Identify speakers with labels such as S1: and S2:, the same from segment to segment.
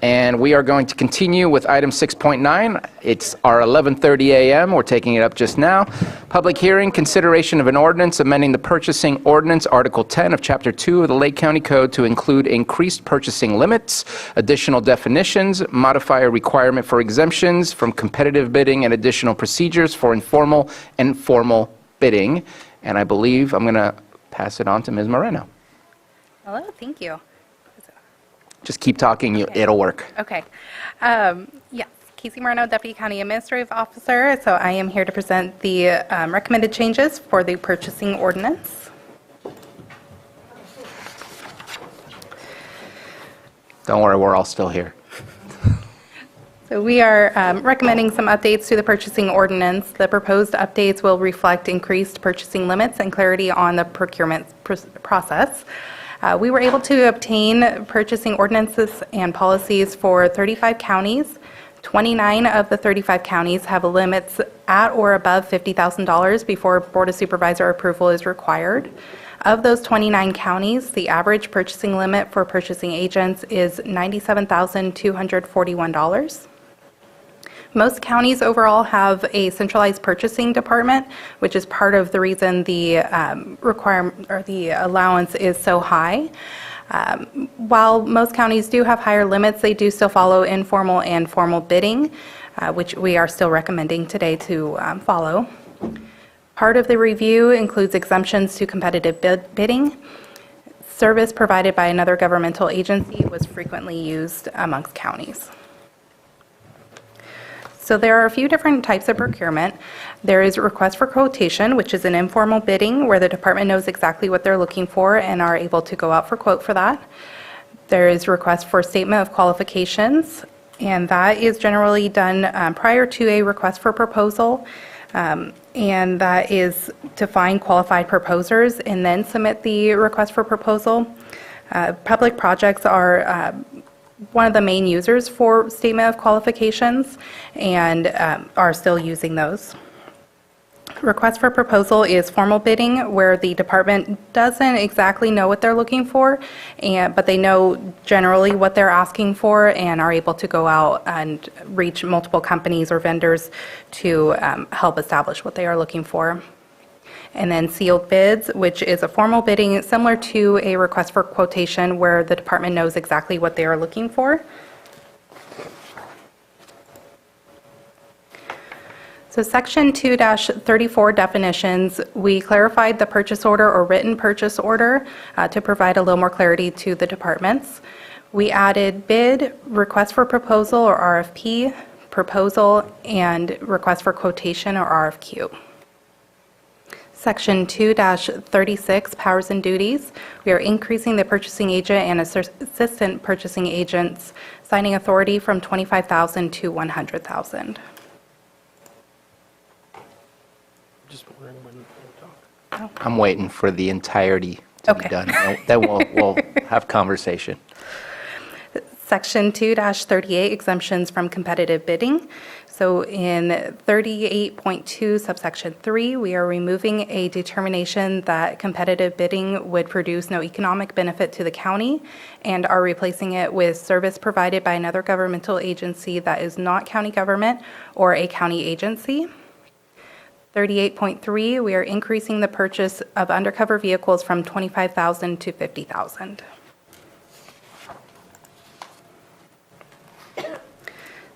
S1: And we are going to continue with item 6.9. It's our 11:30 a.m. We're taking it up just now. Public hearing, consideration of an ordinance amending the purchasing ordinance, Article 10 of Chapter 2 of the Lake County Code to include increased purchasing limits, additional definitions, modify a requirement for exemptions from competitive bidding, and additional procedures for informal and formal bidding. And I believe I'm going to pass it on to Ms. Moreno.
S2: Hello, thank you.
S1: Just keep talking, it'll work.
S2: Okay. Yes, Casey Moreno, Deputy County Administrative Officer. So I am here to present the recommended changes for the purchasing ordinance.
S1: Don't worry, we're all still here.
S2: So we are recommending some updates to the purchasing ordinance. The proposed updates will reflect increased purchasing limits and clarity on the procurement process. We were able to obtain purchasing ordinances and policies for 35 counties. 29 of the 35 counties have limits at or above $50,000 before Board of Supervisor approval is required. Of those 29 counties, the average purchasing limit for purchasing agents is $97,241. Most counties overall have a centralized purchasing department, which is part of the reason the requirement or the allowance is so high. While most counties do have higher limits, they do still follow informal and formal bidding, which we are still recommending today to follow. Part of the review includes exemptions to competitive bidding. Service provided by another governmental agency was frequently used amongst counties. So there are a few different types of procurement. There is request for quotation, which is an informal bidding where the department knows exactly what they're looking for and are able to go out for quote for that. There is request for statement of qualifications, and that is generally done prior to a request for proposal, and that is to find qualified proposers and then submit the request for proposal. Public projects are one of the main users for statement of qualifications and are still using those. Request for proposal is formal bidding where the department doesn't exactly know what they're looking for, but they know generally what they're asking for and are able to go out and reach multiple companies or vendors to help establish what they are looking for. And then sealed bids, which is a formal bidding similar to a request for quotation where the department knows exactly what they are looking for. So Section 2-34 definitions, we clarified the purchase order or written purchase order to provide a little more clarity to the departments. We added bid, request for proposal or RFP, proposal, and request for quotation or RFQ. Section 2-36, powers and duties. We are increasing the purchasing agent and assistant purchasing agent's signing authority from $25,000 to $100,000.
S3: Just wondering when we'll talk.
S1: I'm waiting for the entirety to be done. Then we'll have conversation.
S2: Section 2-38, exemptions from competitive bidding. So in 38.2 subsection 3, we are removing a determination that competitive bidding would produce no economic benefit to the county and are replacing it with service provided by another governmental agency that is not county government or a county agency. 38.3, we are increasing the purchase of undercover vehicles from $25,000 to $50,000.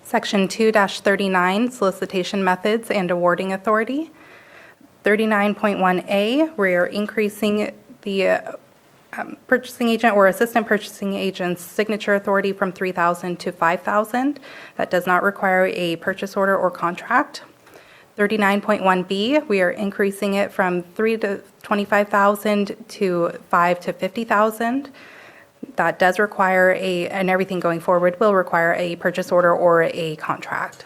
S2: Section 2-39, solicitation methods and awarding authority. 39.1A, we are increasing the purchasing agent or assistant purchasing agent's signature authority from $3,000 to $5,000. That does not require a purchase order or contract. 39.1B, we are increasing it from $3,000 to $25,000 to $5,000 to $50,000. That does require and everything going forward will require a purchase order or a contract.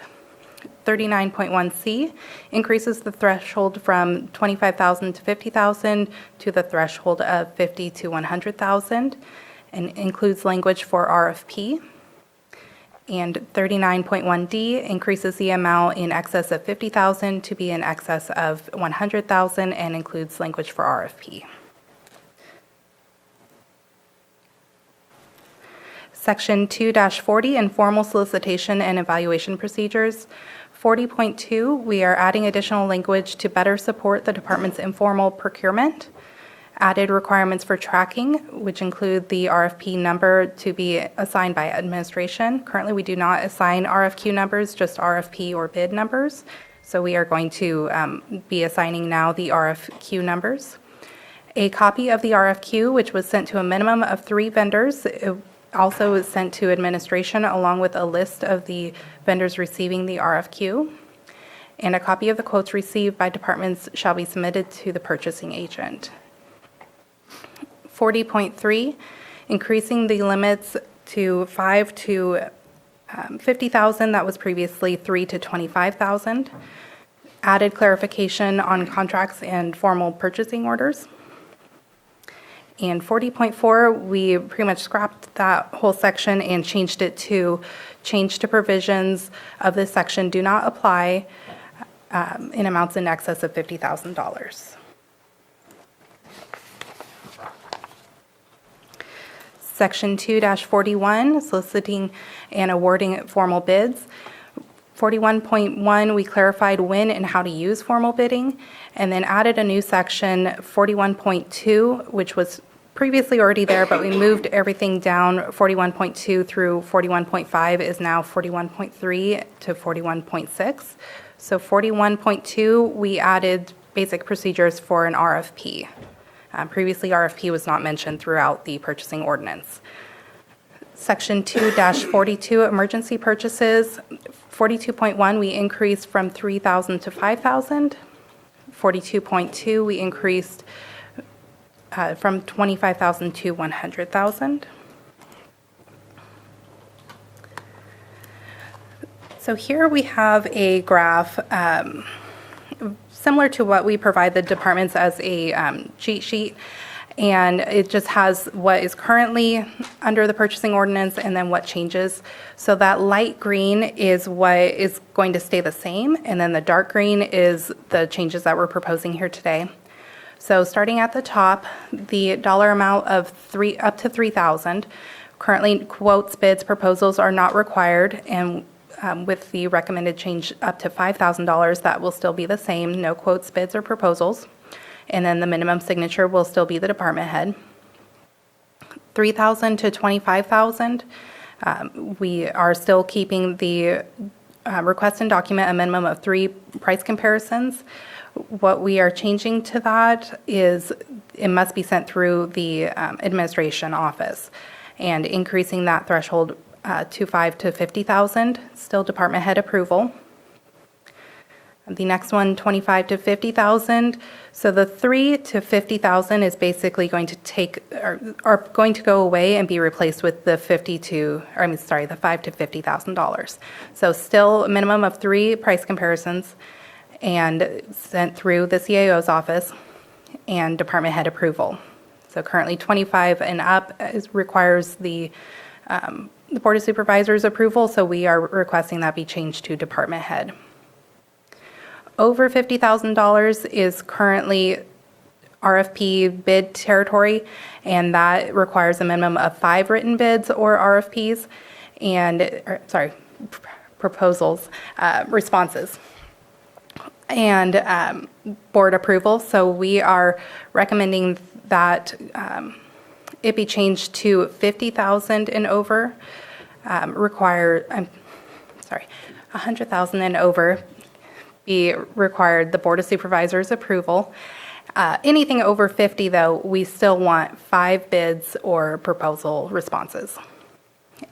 S2: 39.1C increases the threshold from $25,000 to $50,000 to the threshold of $50,000 to $100,000 and includes language for RFP. And 39.1D increases the amount in excess of $50,000 to be in excess of $100,000 and includes language for RFP. Section 2-40, informal solicitation and evaluation procedures. 40.2, we are adding additional language to better support the department's informal procurement. Added requirements for tracking, which include the RFP number to be assigned by administration. Currently, we do not assign RFQ numbers, just RFP or bid numbers. So we are going to be assigning now the RFQ numbers. A copy of the RFQ, which was sent to a minimum of 3 vendors, it also was sent to administration along with a list of the vendors receiving the RFQ. And a copy of the quotes received by departments shall be submitted to the purchasing agent. 40.3, increasing the limits to 5 to 50,000. That was previously 3 to 25,000. Added clarification on contracts and formal purchasing orders. And 40.4, we pretty much scrapped that whole section and changed it to change to provisions of this section do not apply in amounts in excess of $50,000. Section 2-41, soliciting and awarding formal bids. 41.1, we clarified when and how to use formal bidding, and then added a new section, 41.2, which was previously already there, but we moved everything down. 41.2 through 41.5 is now 41.3 to 41.6. So 41.2, we added basic procedures for an RFP. Previously, RFP was not mentioned throughout the purchasing ordinance. Section 2-42, emergency purchases. 42.1, we increased from 3,000 to 5,000. 42.2, we increased from 25,000 to 100,000. So here we have a graph similar to what we provide the departments as a cheat sheet, and it just has what is currently under the purchasing ordinance and then what changes. So that light green is what is going to stay the same, and then the dark green is the changes that we're proposing here today. So starting at the top, the dollar amount of up to 3,000. Currently, quotes, bids, proposals are not required, and with the recommended change up to $5,000, that will still be the same, no quotes, bids, or proposals. And then the minimum signature will still be the department head. 3,000 to 25,000, we are still keeping the request and document a minimum of 3 price comparisons. What we are changing to that is it must be sent through the administration office, and increasing that threshold to 5 to 50,000, still department head approval. The next one, 25 to 50,000. So the 3 to 50,000 is basically going to are going to go away and be replaced with the $5 to $50,000. So still a minimum of 3 price comparisons, and sent through the CAO's office and department head approval. So currently 25 and up requires the Board of Supervisors approval, so we are requesting that be changed to department head. Over $50,000 is currently RFP bid territory, and that requires a minimum of 5 written bids or RFPs, proposals, responses, and board approval. So we are recommending that it be changed to 50,000 and over, 100,000 and over be required the Board of Supervisors approval. Anything over 50, though, we still want 5 bids or proposal responses.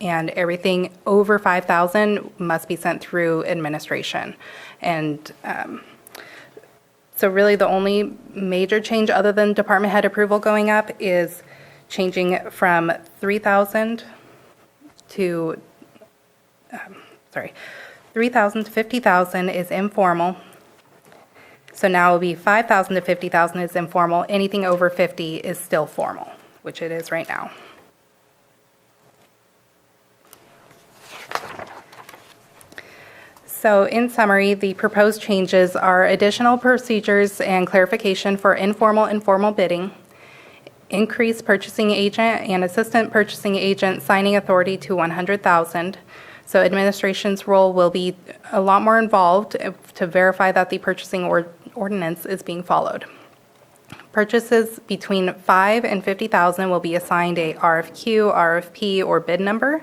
S2: And everything over 5,000 must be sent through administration. And so really the only major change other than department head approval going up is changing from 3,000 to 3,000 to 50,000 is informal. So now it will be 5,000 to 50,000 is informal. Anything over 50 is still formal, which it is right now. So in summary, the proposed changes are additional procedures and clarification for informal and formal bidding, increase purchasing agent and assistant purchasing agent signing authority to $100,000. So administration's role will be a lot more involved to verify that the purchasing ordinance is being followed. Purchases between $5,000 and $50,000 will be assigned a RFQ, RFP, or bid number.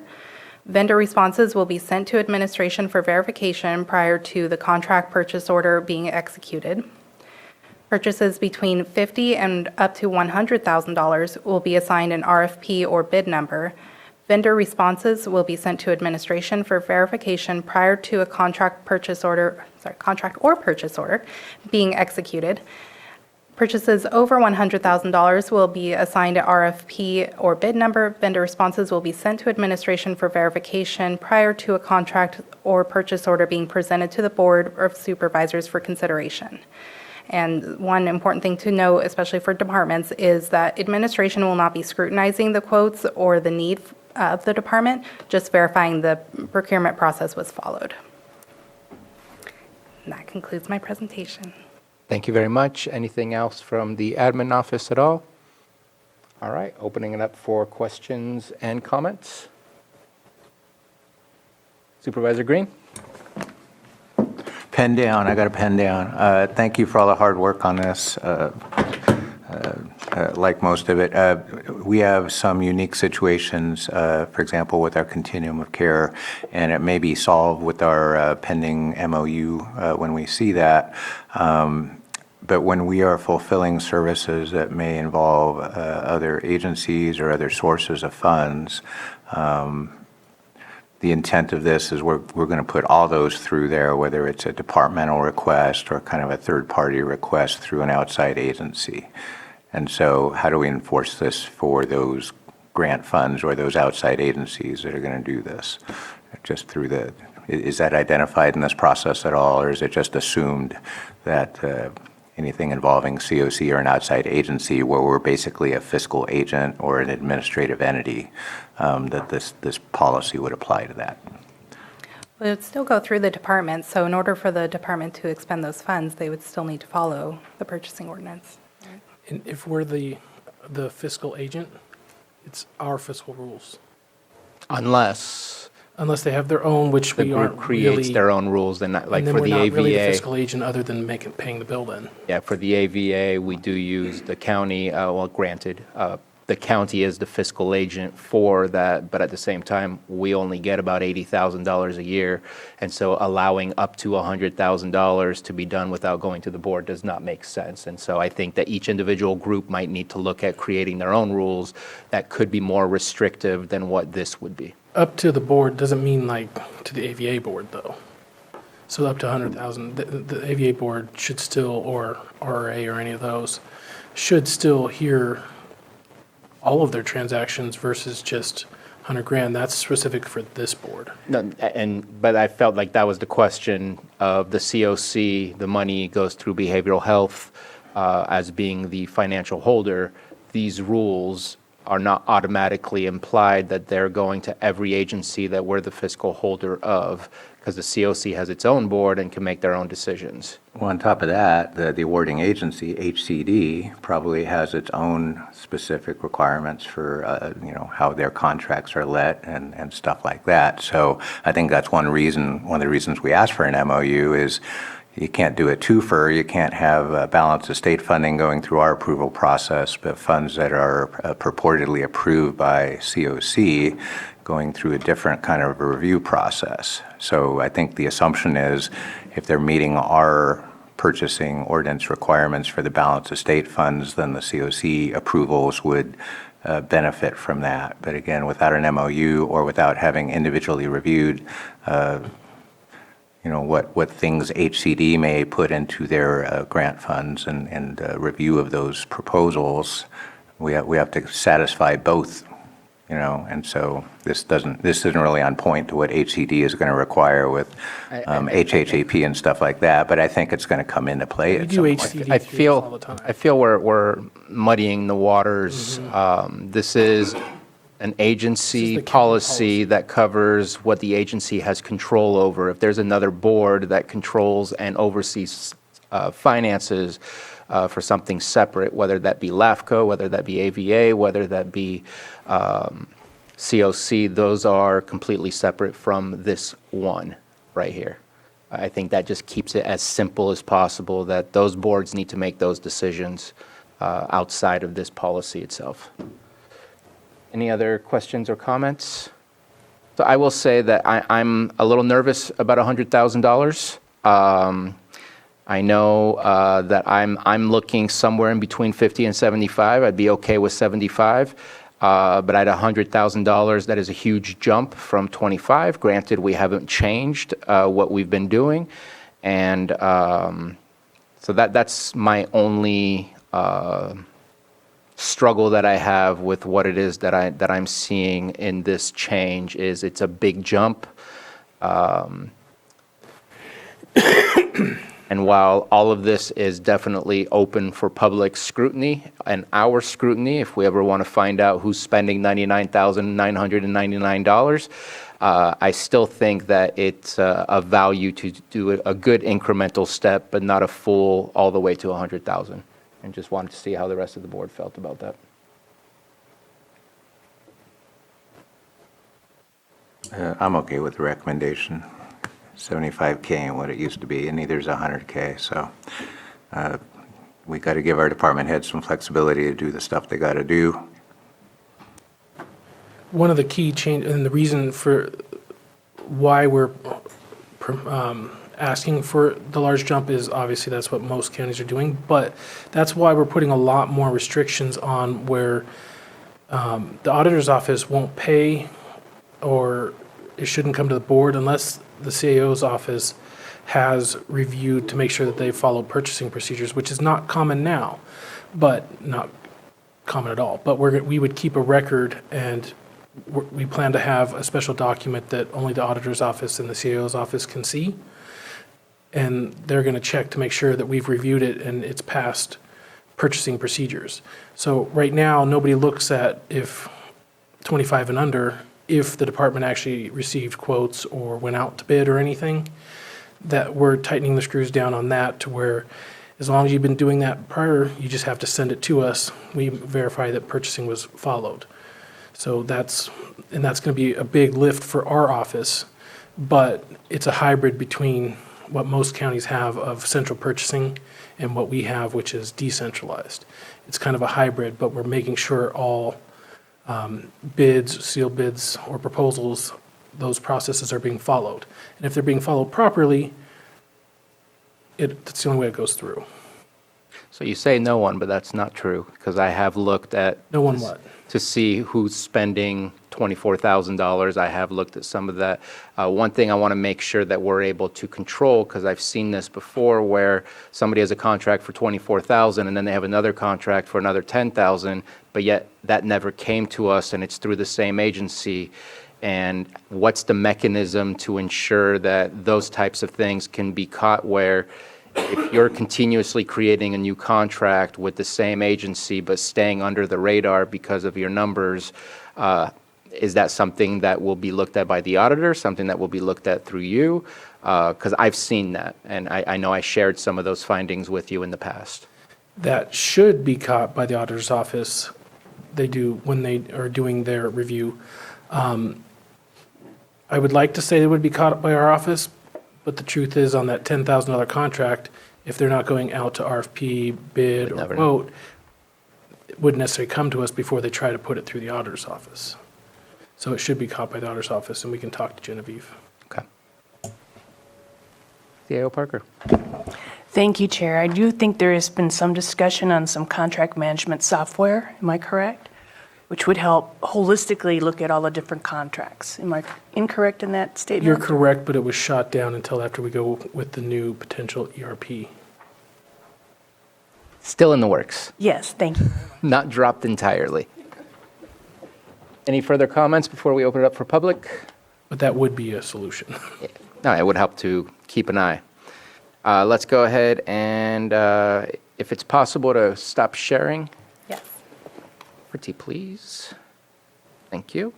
S2: Vendor responses will be sent to administration for verification prior to the contract purchase order being executed. Purchases between $50,000 and up to $100,000 will be assigned an RFP or bid number. Vendor responses will be sent to administration for verification prior to a contract or purchase order being executed. Purchases over $100,000 will be assigned an RFP or bid number. Vendor responses will be sent to administration for verification prior to a contract or purchase order being presented to the Board of Supervisors for consideration. And one important thing to note, especially for departments, is that administration will not be scrutinizing the quotes or the need of the department, just verifying the procurement process was followed. And that concludes my presentation.
S1: Thank you very much. Anything else from the admin office at all? All right, opening it up for questions and comments. Supervisor Green?
S4: Pen down. I got a pen down. Thank you for all the hard work on this. Like most of it, we have some unique situations, for example, with our continuum of care, and it may be solved with our pending MOU when we see that. But when we are fulfilling services that may involve other agencies or other sources of funds, the intent of this is we're going to put all those through there, whether it's a departmental request or kind of a third-party request through an outside agency. And so how do we enforce this for those grant funds or those outside agencies that are going to do this? Just through is that identified in this process at all, or is it just assumed that anything involving COC or an outside agency where we're basically a fiscal agent or an administrative entity, that this policy would apply to that?
S2: Well, it would still go through the department, so in order for the department to expend those funds, they would still need to follow the purchasing ordinance.
S3: And if we're the fiscal agent, it's our fiscal rules.
S1: Unless
S3: Unless they have their own, which
S1: the
S3: we
S1: group
S3: aren't
S1: creates
S3: really.
S1: their own rules, then like
S3: And then
S1: for
S3: we're
S1: the
S3: not really the
S1: AVA,
S3: fiscal agent other than paying the bill then.
S1: yeah, for the AVA, we do use the county, well, granted, the county is the fiscal agent for that, but at the same time, we only get about $80,000 a year. And so allowing up to $100,000 to be done without going to the board does not make sense. And so I think that each individual group might need to look at creating their own rules that could be more restrictive than what this would be.
S3: Up to the board doesn't mean like to the AVA board though. So up to 100,000, the AVA board should still, or RRA or any of those, should still hear all of their transactions versus just 100 grand. That's specific for this board.
S1: No, but I felt like that was the question of the COC, the money goes through behavioral health as being the financial holder. These rules are not automatically implied that they're going to every agency that we're the fiscal holder of, because the COC has its own board and can make their own decisions.
S4: Well, on top of that, the awarding agency, HCD, probably has its own specific requirements for, how their contracts are let and stuff like that. So I think that's one of the reasons we asked for an MOU is you can't do a twofer. You can't have balance of state funding going through our approval process, but funds that are purportedly approved by COC going through a different kind of a review process. So I think the assumption is if they're meeting our purchasing ordinance requirements for the balance of state funds, then the COC approvals would benefit from that. But again, without an MOU or without having individually reviewed what things HCD may put into their grant funds and review of those proposals, we have to satisfy both, and so this isn't really on point to what HCD is going to require with HHAP and stuff like that, but I think it's going to come into play
S3: We
S4: at
S3: do
S4: some point.
S3: HCD all the time.
S1: I feel we're muddying the waters. This is an agency
S3: the county
S1: policy that covers what the agency has control over. If there's another board that controls and oversees finances for something separate, whether that be LAFCO, whether that be AVA, whether that be COC, those are completely separate from this one right here. I think that just keeps it as simple as possible, that those boards need to make those decisions outside of this policy itself. Any other questions or comments? So I will say that I'm a little nervous about $100,000. I know that I'm looking somewhere in between 50 and 75. I'd be okay with 75. But at $100,000, that is a huge jump from 25. Granted, we haven't changed what we've been doing. And so that's my only struggle that I have with what it is that I'm seeing in this change. Is it's a big jump. And while all of this is definitely open for public scrutiny and our scrutiny, if we ever want to find out who's spending $99,999, I still think that it's a value to do a good incremental step, but not a full all the way to 100,000. And just wanted to see how the rest of the board felt about that.
S4: I'm okay with the recommendation. 75K and what it used to be, and neither's 100K. So we got to give our department heads some flexibility to do the stuff they got to do.
S3: One of the key change, and the reason for why we're asking for the large jump is obviously that's what most counties are doing, but that's why we're putting a lot more restrictions on where the auditor's office won't pay, or it shouldn't come to the board unless the CAO's office has reviewed to make sure that they follow purchasing procedures, which is not common now, but not common at all. But we would keep a record, and we plan to have a special document that only the auditor's office and the CAO's office can see. And they're going to check to make sure that we've reviewed it and it's passed purchasing procedures. So right now, nobody looks at if 25 and under, if the department actually received quotes or went out to bid or anything, that we're tightening the screws down on that to where as long as you've been doing that prior, you just have to send it to us. We verify that purchasing was followed. So that's going to be a big lift for our office, but it's a hybrid between what most counties have of central purchasing and what we have, which is decentralized. It's kind of a hybrid, but we're making sure all bids, sealed bids, or proposals, those processes are being followed. And if they're being followed properly, that's the only way it goes through.
S1: So you say no one, but that's not true, because I have looked at...
S3: No one what?
S1: To see who's spending $24,000. I have looked at some of that. One thing I want to make sure that we're able to control, because I've seen this before, where somebody has a contract for $24,000 and then they have another contract for another $10,000, but yet that never came to us and it's through the same agency. And what's the mechanism to ensure that those types of things can be caught, where if you're continuously creating a new contract with the same agency but staying under the radar because of your numbers, is that something that will be looked at by the auditor, something that will be looked at through you? Because I've seen that, and I know I shared some of those findings with you in the past.
S3: That should be caught by the auditor's office. They do when they are doing their review. I would like to say they would be caught by our office, but the truth is, on that $10,000 contract, if they're not going out to RFP, bid, or
S1: Never know.
S3: quote, it wouldn't necessarily come to us before they try to put it through the auditor's office. So it should be caught by the auditor's office, and we can talk to Genevieve.
S1: Okay. CAO Parker.
S5: Thank you, Chair. I do think there has been some discussion on some contract management software, am I correct? Which would help holistically look at all the different contracts. Am I incorrect in that statement?
S3: You're correct, but it was shot down until after we go with the new potential ERP.
S1: Still in the works,
S5: Yes, thank you.
S1: not dropped entirely. Any further comments before we open it up for public?
S3: But that would be a solution.
S1: No, it would help to keep an eye. Let's go ahead and, if it's possible, to stop sharing.
S2: Yes.
S1: Pretty please. Thank you.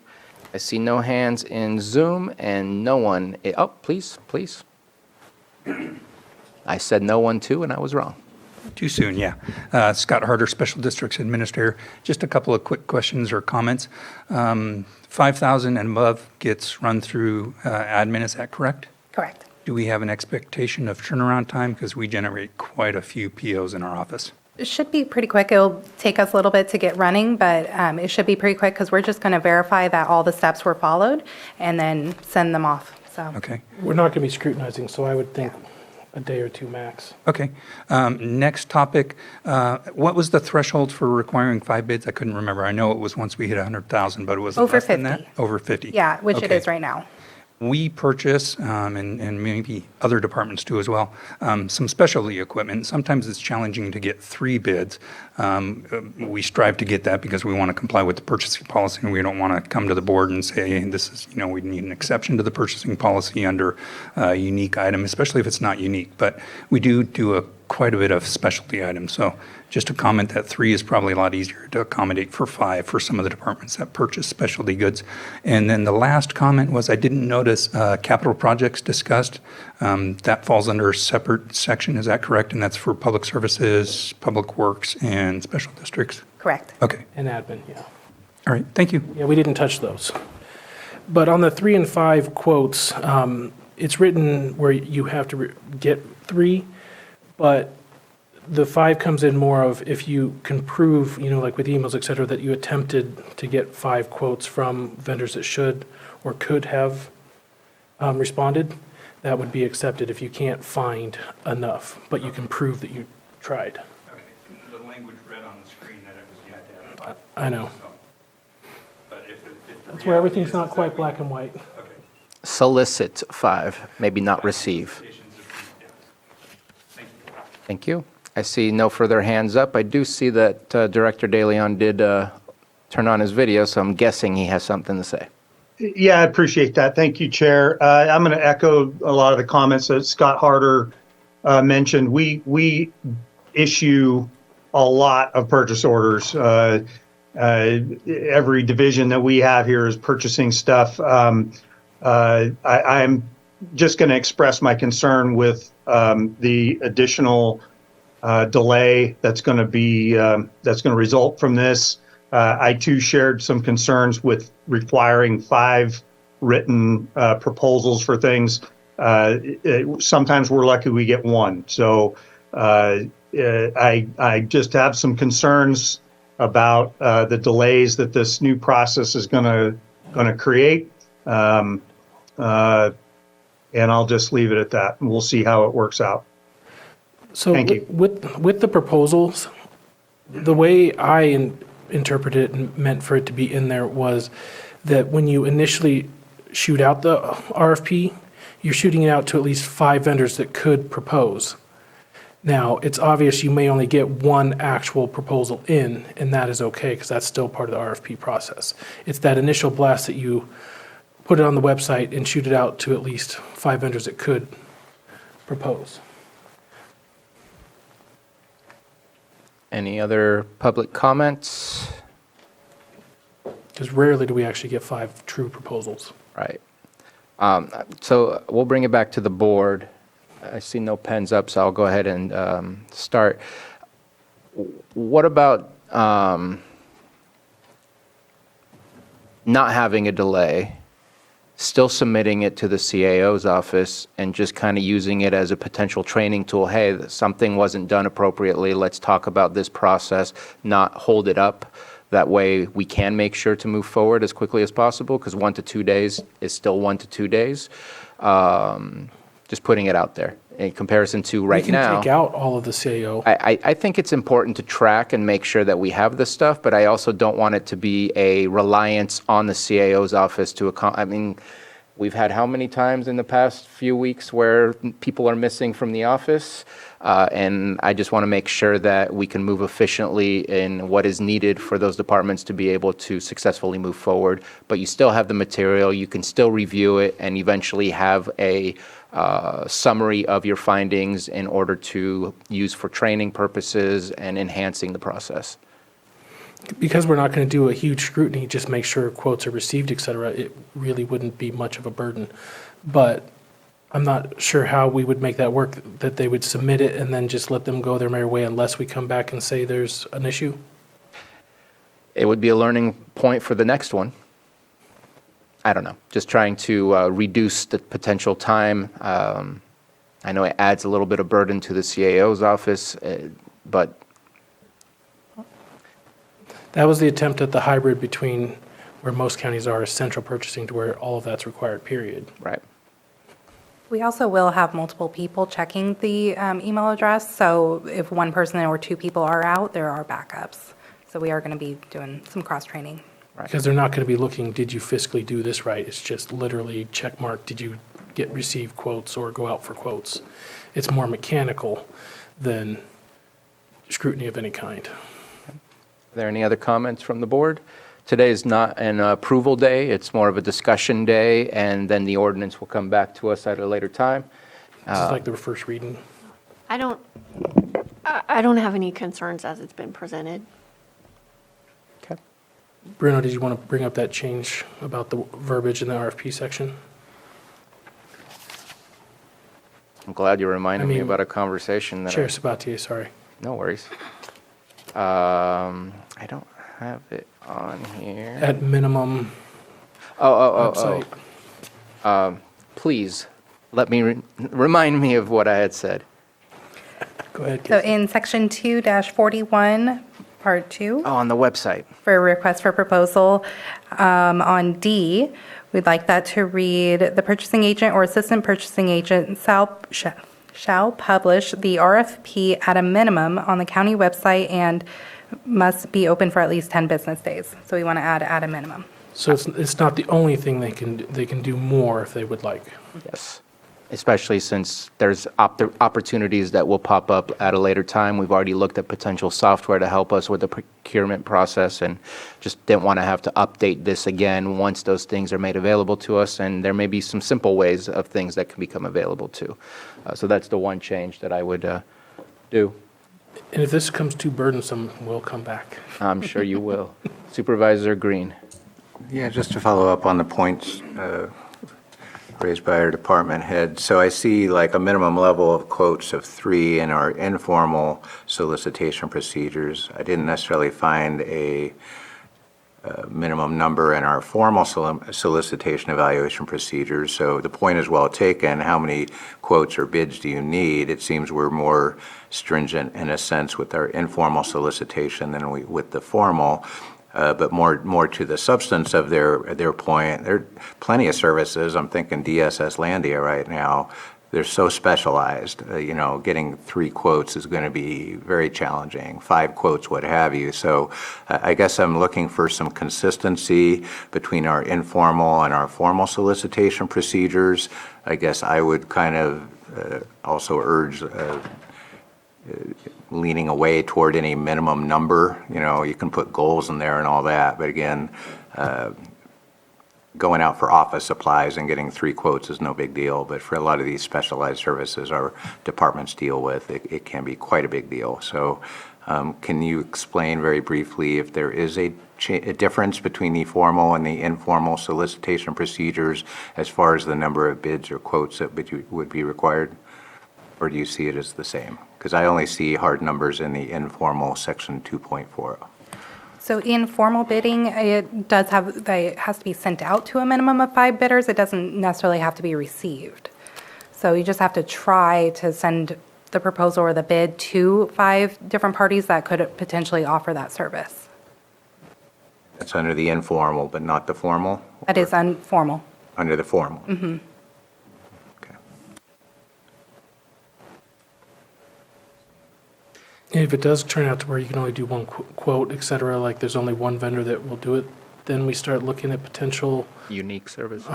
S1: I see no hands in Zoom and no one, oh, please. I said no one too, and I was wrong.
S6: Too soon, yeah. Scott Harder, Special Districts Administrator. Just a couple of quick questions or comments. 5,000 and above gets run through admin, is that correct?
S2: Correct.
S6: Do we have an expectation of turnaround time? Because we generate quite a few POs in our office.
S2: It should be pretty quick. It'll take us a little bit to get running, but it should be pretty quick because we're just going to verify that all the steps were followed and then send them off, so.
S6: Okay.
S3: We're not going to be scrutinizing, so I would think a day or two max.
S6: Okay. Next topic. What was the threshold for requiring 5 bids? I couldn't remember. I know it was once we hit 100,000, but it was
S2: Over
S6: less than that?
S2: 50.
S6: Over 50.
S2: Yeah, which it
S6: Okay.
S2: is right now.
S6: We purchase, and maybe other departments do as well, some specialty equipment. Sometimes it's challenging to get 3 bids. We strive to get that because we want to comply with the purchasing policy, and we don't want to come to the board and say, hey, this is, we need an exception to the purchasing policy under a unique item, especially if it's not unique. But we do quite a bit of specialty items. So just a comment that 3 is probably a lot easier to accommodate for 5 for some of the departments that purchase specialty goods. And then the last comment was I didn't notice capital projects discussed. That falls under a separate section, is that correct? And that's for public services, public works, and special districts?
S2: Correct.
S6: Okay.
S3: And admin, yeah.
S6: All right. Thank you.
S3: Yeah, we didn't touch those. But on the 3 and 5 quotes, it's written where you have to get 3, but the 5 comes in more of if you can prove, like with emails, et cetera, that you attempted to get 5 quotes from vendors that should or could have responded, that would be accepted if you can't find enough, but you can prove that you tried.
S6: Okay. The language read on the screen that it was you had to have.
S3: I know.
S6: But if
S3: That's where everything's not quite black and white.
S6: Okay.
S1: Solicit 5, maybe not receive. Thank you. I see no further hands up. I do see that Director DeLeon did turn on his video, so I'm guessing he has something to say.
S7: Yeah, I appreciate that. Thank you, Chair. I'm going to echo a lot of the comments that Scott Harder mentioned. We issue a lot of purchase orders. Every division that we have here is purchasing stuff. I'm just going to express my concern with the additional delay that's going to result from this. I too shared some concerns with requiring 5 written proposals for things. Sometimes we're lucky we get 1. So I just have some concerns about the delays that this new process is going to create. And I'll just leave it at that, and we'll see how it works out.
S3: So
S7: Thank you.
S3: with the proposals, the way I interpreted it and meant for it to be in there was that when you initially shoot out the RFP, you're shooting it out to at least 5 vendors that could propose. Now, it's obvious you may only get 1 actual proposal in, and that is okay because that's still part of the RFP process. It's that initial blast that you put it on the website and shoot it out to at least 5 vendors that could propose.
S1: Any other public comments?
S3: Because rarely do we actually get 5 true proposals.
S1: Right. So we'll bring it back to the board. I see no pens up, so I'll go ahead and start. What about not having a delay, still submitting it to the CAO's office and just kind of using it as a potential training tool? Hey, something wasn't done appropriately. Let's talk about this process, not hold it up. That way we can make sure to move forward as quickly as possible, because 1 to 2 days is still 1 to 2 days. Just putting it out there in comparison to right now.
S3: We can take out all of the CAO.
S1: I think it's important to track and make sure that we have this stuff, but I also don't want it to be a reliance on the CAO's office to we've had how many times in the past few weeks where people are missing from the office? And I just want to make sure that we can move efficiently in what is needed for those departments to be able to successfully move forward. But you still have the material, you can still review it and eventually have a summary of your findings in order to use for training purposes and enhancing the process.
S3: Because we're not going to do a huge scrutiny, just make sure quotes are received, et cetera, it really wouldn't be much of a burden. But I'm not sure how we would make that work, that they would submit it and then just let them go their merry way unless we come back and say there's an issue.
S1: It would be a learning point for the next one. I don't know, just trying to reduce the potential time. I know it adds a little bit of burden to the CAO's office, but
S3: That was the attempt at the hybrid between where most counties are, is central purchasing, to where all of that's required, period.
S1: right.
S2: We also will have multiple people checking the email address, so if one person or two people are out, there are backups. So we are going to be doing some cross-training.
S3: Because they're not going to be looking, did you fiscally do this right? It's just literally check mark, did you receive quotes or go out for quotes? It's more mechanical than scrutiny of any kind.
S1: Are there any other comments from the board? Today is not an approval day, it's more of a discussion day, and then the ordinance will come back to us at a later time.
S3: This is like the first reading.
S8: I don't have any concerns as it's been presented.
S1: Okay.
S3: Bruno, did you want to bring up that change about the verbiage in the RFP section?
S1: I'm glad you reminded me
S3: mean,
S1: about a conversation that
S3: Chair Sabatier, sorry.
S1: No worries. I don't have it on here.
S3: At minimum
S1: Oh.
S3: website.
S1: Please, let me remind me of what I had said.
S3: Go ahead.
S2: So
S3: Casey.
S2: in section 2-41, part 2,
S1: Oh, on the website.
S2: for a request for proposal, on D, we'd like that to read, the purchasing agent or assistant purchasing agent shall publish the RFP at a minimum on the county website and must be open for at least 10 business days. So we want to add at a minimum.
S3: So it's not the only thing they can do more if they would like.
S1: Yes. Especially since there's opportunities that will pop up at a later time. We've already looked at potential software to help us with the procurement process and just didn't want to have to update this again once those things are made available to us. And there may be some simple ways of things that can become available too. So that's the one change that I would do.
S3: And if this becomes too burdensome, we'll come back.
S1: I'm sure you will. Supervisor Green.
S4: Yeah, just to follow up on the points raised by our department head. So I see like a minimum level of quotes of 3 in our informal solicitation procedures. I didn't necessarily find a minimum number in our formal solicitation evaluation procedures. So the point is well taken. How many quotes or bids do you need? It seems we're more stringent in a sense with our informal solicitation than with the formal. But more to the substance of their point, there are plenty of services. I'm thinking DSS Landia right now. They're so specialized. Getting 3 quotes is going to be very challenging. 5 quotes, what have you. So I guess I'm looking for some consistency between our informal and our formal solicitation procedures. I guess I would kind of also urge leaning away toward any minimum number. You can put goals in there and all that, but again, going out for office supplies and getting 3 quotes is no big deal, but for a lot of these specialized services our departments deal with, it can be quite a big deal. So can you explain very briefly if there is a difference between the formal and the informal solicitation procedures as far as the number of bids or quotes that would be required? Or do you see it as the same? Because I only see hard numbers in the informal section 2.40.
S2: So in formal bidding, it has to be sent out to a minimum of 5 bidders. It doesn't necessarily have to be received. So you just have to try to send the proposal or the bid to 5 different parties that could potentially offer that service.
S4: That's under the informal, but not the formal?
S2: That is informal.
S4: Under the formal? Mm-hmm. Okay.
S3: And if it does turn out to where you can only do 1 quote, et cetera, like there's only 1 vendor that will do it, then we start looking at potential,
S1: Unique services,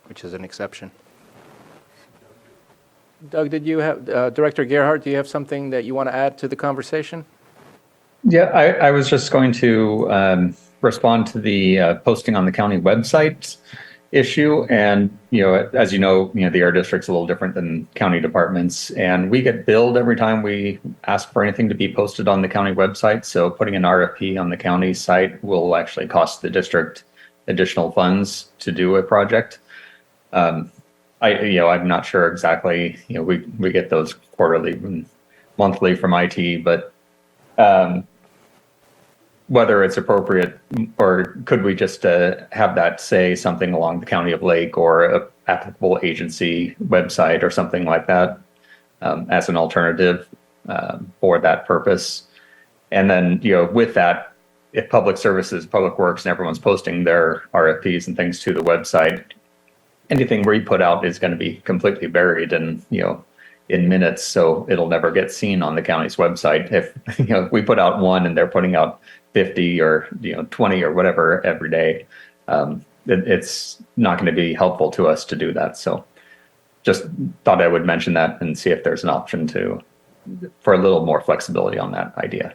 S1: which is an exception. Doug, did you have, Director Gerhardt, do you have something that you want to add to the conversation?
S9: Yeah, I was just going to respond to the posting on the county website issue. And, as you know, the air district's a little different than county departments. And we get billed every time we ask for anything to be posted on the county website. So putting an RFP on the county site will actually cost the district additional funds to do a project. I'm not sure exactly, we get those quarterly and monthly from IT, but whether it's appropriate, or could we just have that say something along the County of Lake or a applicable agency website or something like that as an alternative for that purpose? And then, with that, if public services, public works, and everyone's posting their RFPs and things to the website, anything we put out is going to be completely buried in minutes, so it'll never get seen on the county's website. If we put out one and they're putting out 50 or 20 or whatever every day, it's not going to be helpful to us to do that. So just thought I would mention that and see if there's an option for a little more flexibility on that idea.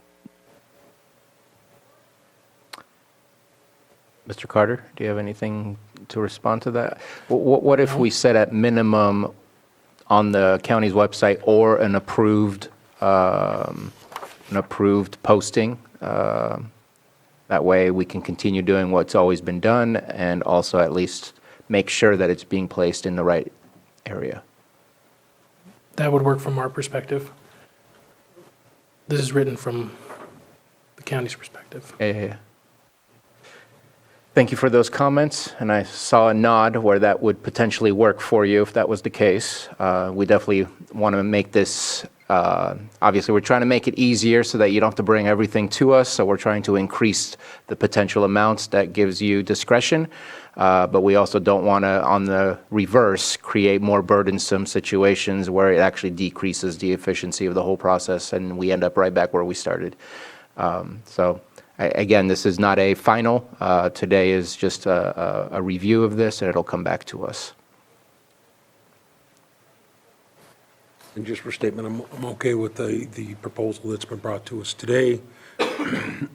S1: Mr. Carter, do you have anything to respond to that? What if we said at minimum on the county's website or an approved posting? That way we can continue doing what's always been done and also at least make sure that it's being placed in the right area.
S3: That would work from our perspective. This is written from the county's perspective.
S1: Yeah. Thank you for those comments, and I saw a nod where that would potentially work for you if that was the case. We definitely want to make this, obviously we're trying to make it easier so that you don't have to bring everything to us, so we're trying to increase the potential amounts. That gives you discretion, but we also don't want to, on the reverse, create more burdensome situations where it actually decreases the efficiency of the whole process and we end up right back where we started. Again, this is not a final. Today is just a review of this, and it'll come back to us.
S10: And just for statement, I'm okay with the proposal that's been brought to us today.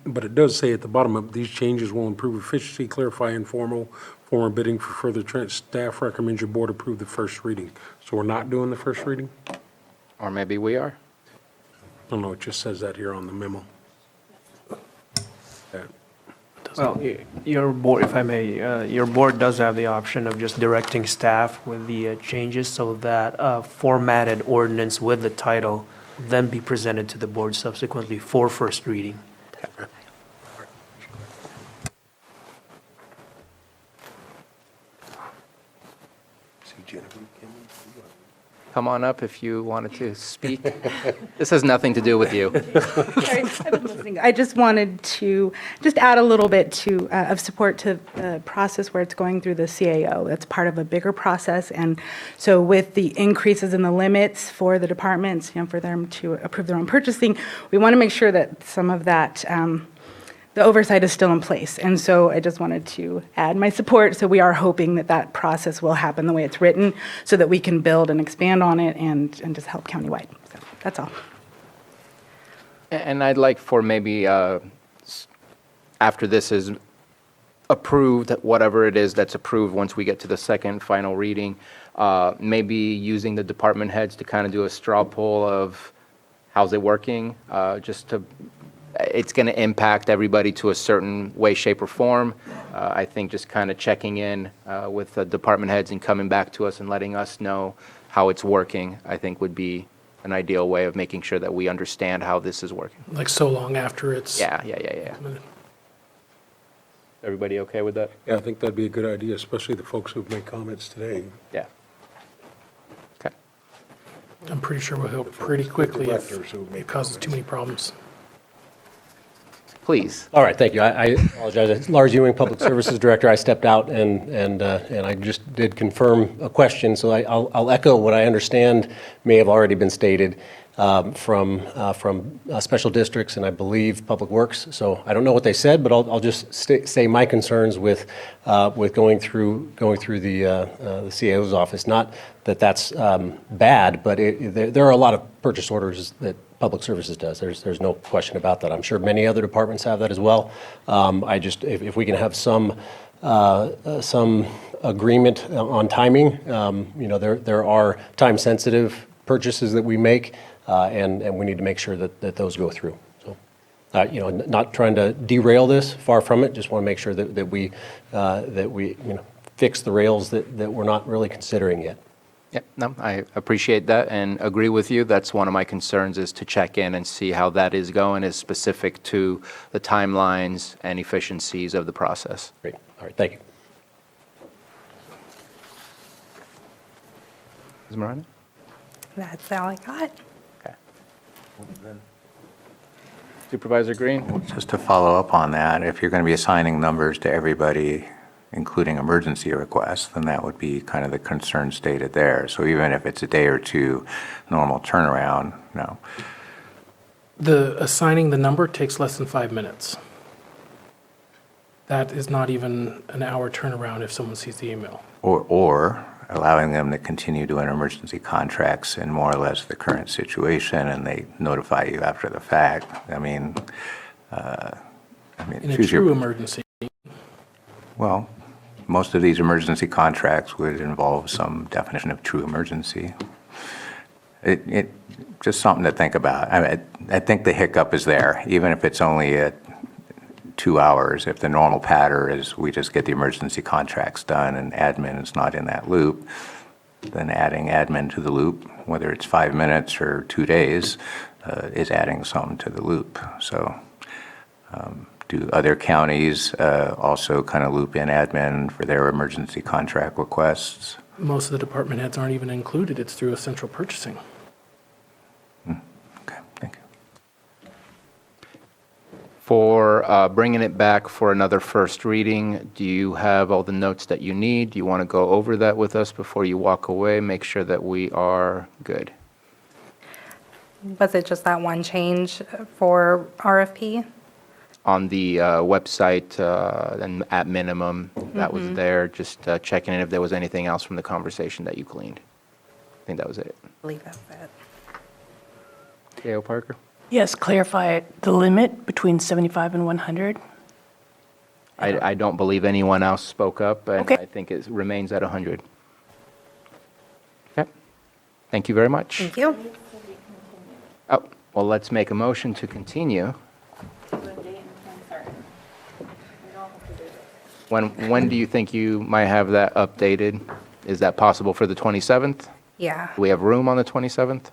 S10: But it does say at the bottom of these changes will improve efficiency, clarify informal, formal bidding for further staff recommends your board approve the first reading. So we're not doing the first reading?
S1: Or maybe we are.
S10: I don't know, it just says that here on the memo.
S11: Well, your board, if I may, your board does have the option of just directing staff with the changes so that a formatted ordinance with the title then be presented to the board subsequently for first reading.
S1: Come on up if you wanted to speak. This has nothing to do with you.
S12: Sorry, I've been listening. I just wanted to add a little bit of support to the process where it's going through the CAO. That's part of a bigger process. And so with the increases in the limits for the departments, for them to approve their own purchasing, we want to make sure that some of that, the oversight is still in place. And so I just wanted to add my support. So we are hoping that that process will happen the way it's written so that we can build and expand on it and just help countywide. So that's all.
S1: And I'd like for maybe after this is approved, whatever it is that's approved once we get to the second final reading, maybe using the department heads to kind of do a straw poll of how's it working, just to it's going to impact everybody to a certain way, shape, or form. I think just kind of checking in with the department heads and coming back to us and letting us know how it's working, I think would be an ideal way of making sure that we understand how this is working.
S3: Like so long after it's.
S1: Yeah. Everybody okay with that?
S10: Yeah, I think that'd be a good idea, especially the folks who've made comments today.
S1: Yeah. Okay.
S3: I'm pretty sure we'll help pretty quickly if
S10: Directors who made
S3: it causes too many problems.
S1: Please.
S13: All right, thank you. I apologize. Lars Ewing, Public Services Director. I stepped out and I just did confirm a question, so I'll echo what I understand may have already been stated from special districts and I believe Public Works. So I don't know what they said, but I'll just say my concerns with going through the CAO's office. Not that that's bad, but there are a lot of purchase orders that Public Services does. There's no question about that. I'm sure many other departments have that as well. I just, if we can have some agreement on timing, there are time-sensitive purchases that we make, and we need to make sure that those go through. So, not trying to derail this, far from it. Just want to make sure that we fix the rails that we're not really considering yet.
S1: Yep, no, I appreciate that and agree with you. That's one of my concerns, is to check in and see how that is going, is specific to the timelines and efficiencies of the process.
S13: Great. All right, thank you.
S1: Ms. Morano?
S2: That's all I got.
S1: Okay. Supervisor Green?
S4: Just to follow up on that, if you're going to be assigning numbers to everybody, including emergency requests, then that would be kind of the concern stated there. So even if it's a day or two normal turnaround, no.
S3: The assigning the number takes less than 5 minutes. That is not even an hour turnaround if someone sees the email.
S4: Or allowing them to continue doing emergency contracts in more or less the current situation, and they notify you after the fact. I mean,
S3: In a
S4: choose your-
S3: true emergency,
S4: Well, most of these emergency contracts would involve some definition of true emergency. It just something to think about. I think the hiccup is there, even if it's only at 2 hours. If the normal pattern is we just get the emergency contracts done and admin is not in that loop, then adding admin to the loop, whether it's 5 minutes or 2 days, is adding something to the loop. So do other counties also kind of loop in admin for their emergency contract requests?
S3: most of the department heads aren't even included. It's through a central purchasing.
S4: Okay, thank you.
S1: For bringing it back for another first reading, do you have all the notes that you need? Do you want to go over that with us before you walk away? Make sure that we are good.
S2: Was it just that one change for RFP?
S1: On the website, and at minimum, that was there, just checking in if there was anything else from the conversation that you gleaned. I think that was it.
S2: I believe that's it.
S1: Gail Parker?
S5: Yes, clarify the limit between 75 and 100.
S1: I don't believe anyone else spoke up, and
S5: Okay.
S1: I think it remains at 100. Okay. Thank you very much.
S2: Thank you.
S1: Oh, well, let's make a motion to continue. When do you think you might have that updated? Is that possible for the 27th?
S2: Yeah.
S1: Do we have room on the 27th?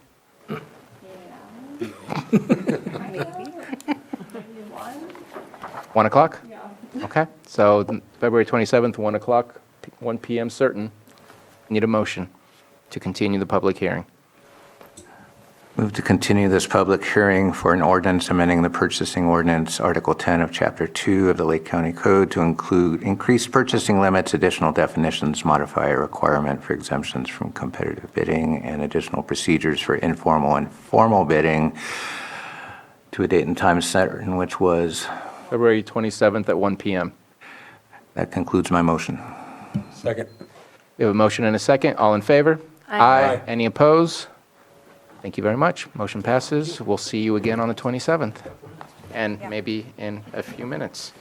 S1: 1 o'clock? Yeah. Okay, so February 27th, 1 o'clock, 1 PM certain. Need a motion to continue the public hearing.
S4: Move to continue this public hearing for an ordinance amending the purchasing ordinance, Article 10 of Chapter 2 of the Lake County Code to include increased purchasing limits, additional definitions, modify a requirement for exemptions from competitive bidding, and additional procedures for informal and formal bidding to a date and time certain, which was,
S1: February 27th at 1 PM.
S4: that concludes my motion.
S10: Second.
S1: We have a motion and a second. All in favor?
S8: Aye.
S1: Any opposed? Thank you very much. Motion passes. We'll see you again on the 27th, and maybe in a few minutes.